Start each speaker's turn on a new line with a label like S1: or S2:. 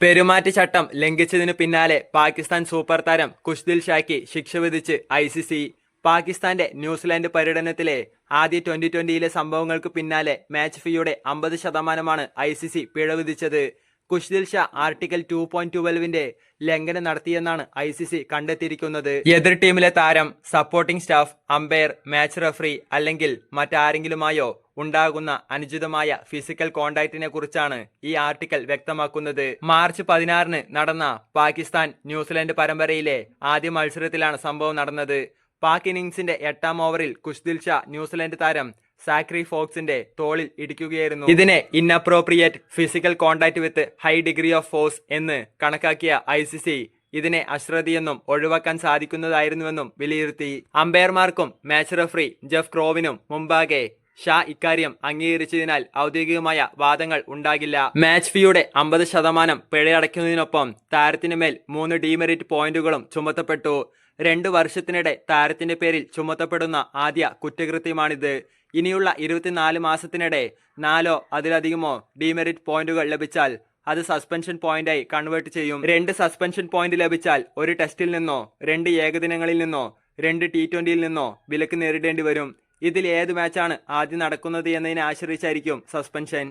S1: പെരുമാറ്റച്ചട്ടം ലംഘിച്ചതിനു പിന്നാലെ പാകിസ്ഥാൻ സൂപ്പർ താരം കുഷ്ദിൽ ഷായ്ക്ക് ശിക്ഷ വിധിച്ച് ICC. പാകിസ്ഥാന്റെ ന്യൂസിലാൻഡ് പര്യടനത്തിലെ ആദ്യ 2020-യിലെ സംഭവങ്ങൾക്ക് പിന്നാലെ മാച്ച് ഫീയുടെ 50% ICC പിഴ വിധിച്ചത്. കുഷ്ദിൽ ഷാ ആർട്ടിക്കിൾ 2.12-ന്റെ ലംഘനം നടത്തിയെന്നാണ് ICC കണ്ടെത്തിയിരിക്കുന്നത്. എതിർ ടീമിലെ താരം, supporting staff, umpire, match referee അല്ലെങ്കിൽ മറ്റാരെങ്കിലുമായോ ഉണ്ടാകുന്ന അനുചിതമായ ഫിസിക്കൽ കോണ്ടാക്റ്റിനെ കുറിച്ചാണ് ഈ ആർട്ടിക്കിൾ വ്യക്തമാക്കുന്നത്. മാർച്ച് 16-ന് നടന്ന പാകിസ്ഥാൻ ന്യൂസിലാൻഡ് പരമ്പരയിലെ ആദ്യ മത്സരത്തിലാണ് സംഭവം നടന്നത്. പാക് ഇന്നിംഗ്സിന്റെ 8-ാം ഓവറിൽ കുഷ്ദിൽ ഷാ ന്യൂസിലാൻഡ് താരം സാക്രി ഫോക്സിന്റെ തോളിൽ ഇടിക്കുകയായിരുന്നു. ഇതിനെ inappropriate physical contact with high degree of force എന്ന് കണക്കാക്കിയ ICC ഇതിനെ അശ്രദ്ധയെന്നും ഒഴിവാക്കാൻ സാധിക്കുന്നതായിരുന്നുവെന്നും വിലയിരുത്തി. അമ്പയർമാർക്കും മാച്ച് റഫറി ജെഫ് ക്രോവിനും മുമ്പാകെ ഷാ ഇക്കാര്യം അംഗീകരിച്ചതിനാൽ ഔദ്യോഗികമായ വാദങ്ങൾ ഉണ്ടാകില്ല. മാച്ച് ഫീയുടെ 50% പിഴയടയ്ക്കുന്നതിനൊപ്പം താരത്തിന് മേൽ 3 ഡീമെറിറ്റ് പോയിന്റുകളും ചുമത്തപ്പെട്ടു. 2 വർഷത്തിനിടെ താരത്തിന്റെ പേരിൽ ചുമത്തപ്പെടുന്ന ആദ്യ കുറ്റകൃത്യമാണിത്. ഇനിയുള്ള 24 മാസത്തിനിടെ 4-ഓ അതിലധികമോ ഡീമെറിറ്റ് പോയിന്റുകൾ ലഭിച്ചാൽ അത് സസ്പെൻഷൻ പോയിന്റായി കൺവേർട്ട് ചെയ്യും. 2 സസ്പെൻഷൻ പോയിന്റ് ലഭിച്ചാൽ 1 ടെസ്റ്റിൽ നിന്നോ 2 ഏകദിനങ്ങളിൽ നിന്നോ 2 T20-യിൽ നിന്നോ വിലക്ക് നേരിടേണ്ടി വരും. ഇതിൽ ഏത് മാച്ചാണ് ആദ്യം നടക്കുന്നത് എന്നതിനെ ആശ്രയിച്ചായിരിക്കും സസ്പെൻഷൻ.